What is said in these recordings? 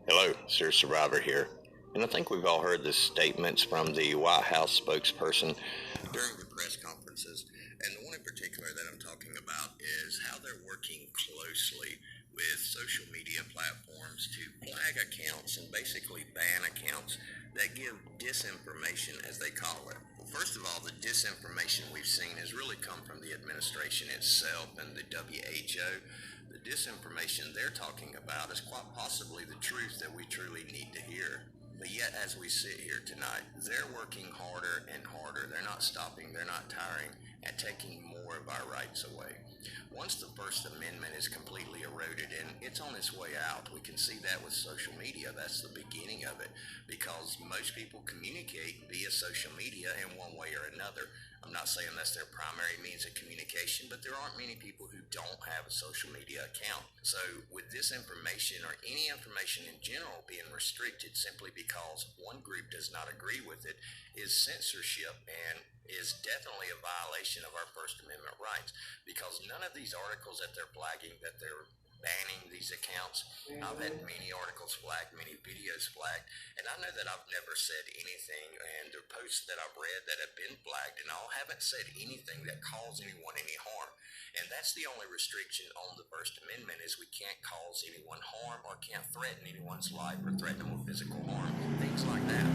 Hello, Sir Survivor here. And I think we've all heard the statements from the White House spokesperson during the press conferences. And the one in particular that I'm talking about is how they're working closely with social media platforms to flag accounts and basically ban accounts that give disinformation, as they call it. Well, first of all, the disinformation we've seen has really come from the administration itself and the WHO. The disinformation they're talking about is quite possibly the truth that we truly need to hear. But yet, as we sit here tonight, they're working harder and harder. They're not stopping, they're not tiring at taking more of our rights away. Once the First Amendment is completely eroded and it's on its way out, we can see that with social media. That's the beginning of it because most people communicate via social media in one way or another. I'm not saying that's their primary means of communication, but there aren't many people who don't have a social media account. So, with this information or any information in general being restricted simply because one group does not agree with it, is censorship and is definitely a violation of our First Amendment rights because none of these articles that they're flagging, that they're banning these accounts. I've had many articles flagged, many videos flagged, and I know that I've never said anything, and the posts that I've read that have been flagged and all haven't said anything that caused anyone any harm. And that's the only restriction on the First Amendment is we can't cause anyone harm or can't threaten anyone's life or threaten them with physical harm, things like that.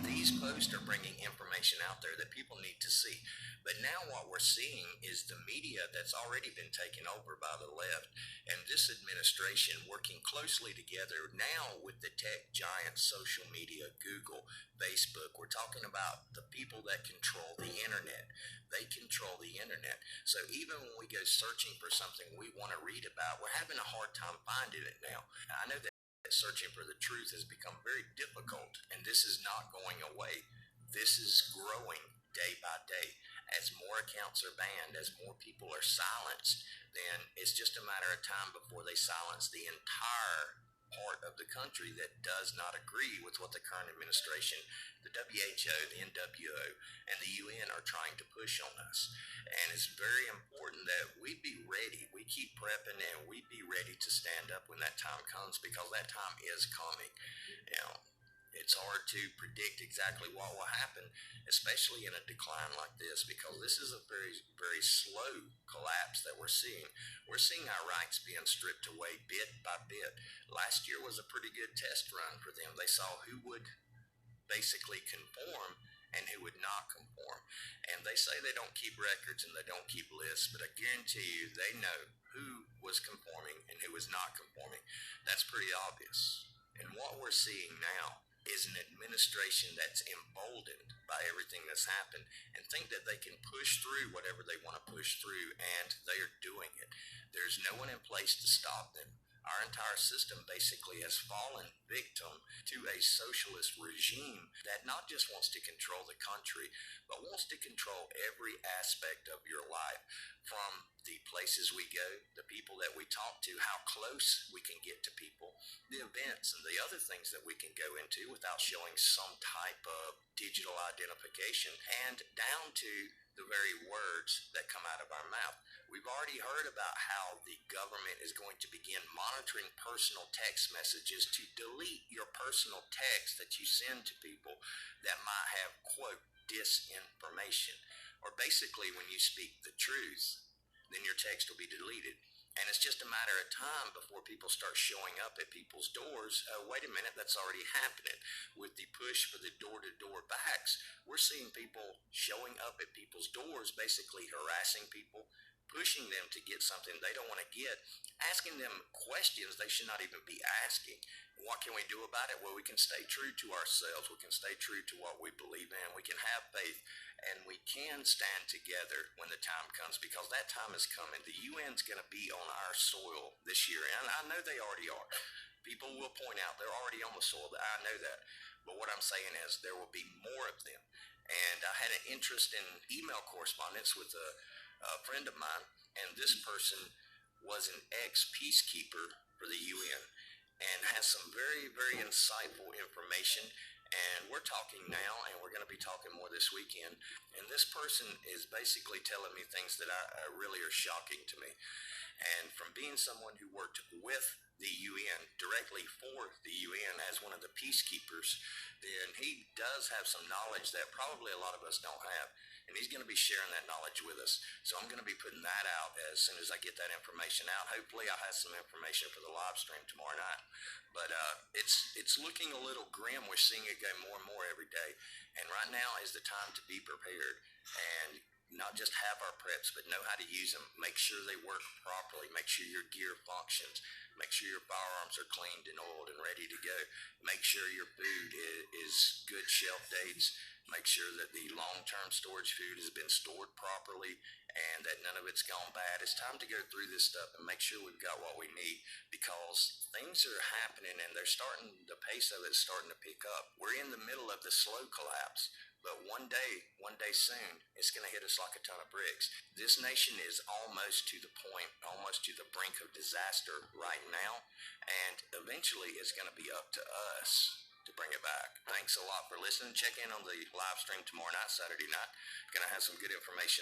These posts are bringing information out there that people need to see. But now what we're seeing is the media that's already been taken over by the left and this administration working closely together now with the tech giant social media, Google, Facebook. We're talking about the people that control the internet. They control the internet. So even when we go searching for something we want to read about, we're having a hard time finding it now. I know that searching for the truth has become very difficult, and this is not going away. This is growing day by day. As more accounts are banned, as more people are silenced, then it's just a matter of time before they silence the entire part of the country that does not agree with what the current administration, the WHO, the NWO, and the UN are trying to push on us. And it's very important that we be ready. We keep prepping and we be ready to stand up when that time comes because that time is coming. Now, it's hard to predict exactly what will happen, especially in a decline like this, because this is a very, very slow collapse that we're seeing. We're seeing our rights being stripped away bit by bit. Last year was a pretty good test run for them. They saw who would basically conform and who would not conform. And they say they don't keep records and they don't keep lists, but I guarantee you they know who was conforming and who was not conforming. That's pretty obvious. And what we're seeing now is an administration that's emboldened by everything that's happened and think that they can push through whatever they want to push through, and they are doing it. There's no one in place to stop them. Our entire system basically has fallen victim to a socialist regime that not just wants to control the country, but wants to control every aspect of your life, from the places we go, the people that we talk to, how close we can get to people, the events and the other things that we can go into without showing some type of digital identification, and down to the very words that come out of our mouth. We've already heard about how the government is going to begin monitoring personal text messages to delete your personal text that you send to people that might have, quote, disinformation. Or basically, when you speak the truth, then your text will be deleted. And it's just a matter of time before people start showing up at people's doors. Wait a minute, that's already happening. With the push for the door-to-door vax, we're seeing people showing up at people's doors, basically harassing people, pushing them to get something they don't want to get, asking them questions they should not even be asking. What can we do about it? Well, we can stay true to ourselves. We can stay true to what we believe in. We can have faith, and we can stand together when the time comes, because that time is coming. The UN's going to be on our soil this year, and I know they already are. People will point out they're already on the soil. I know that. But what I'm saying is there will be more of them. And I had an interest in email correspondence with a friend of mine, and this person was an ex-peacekeeper for the UN and has some very, very insightful information. And we're talking now, and we're going to be talking more this weekend. And this person is basically telling me things that I really are shocking to me. And from being someone who worked with the UN, directly for the UN as one of the peacekeepers, then he does have some knowledge that probably a lot of us don't have. And he's going to be sharing that knowledge with us. So I'm going to be putting that out as soon as I get that information out. Hopefully I'll have some information for the live stream tomorrow night. But it's looking a little grim. We're seeing it go more and more every day. And right now is the time to be prepared and not just have our preps, but know how to use them. Make sure they work properly. Make sure your gear functions. Make sure your firearms are cleaned and oiled and ready to go. Make sure your food is good shelf dates. Make sure that the long-term storage food has been stored properly and that none of it's gone bad. It's time to go through this stuff and make sure we've got what we need, because things are happening and the pace of it's starting to pick up. We're in the middle of the slow collapse. But one day soon, it's going to hit us like a ton of bricks. This nation is almost to the point, almost to the brink of disaster right now. And eventually, it's going to be up to us to bring it back. Thanks a lot for listening. Check in on the live stream tomorrow night, Saturday night. Going to have some good information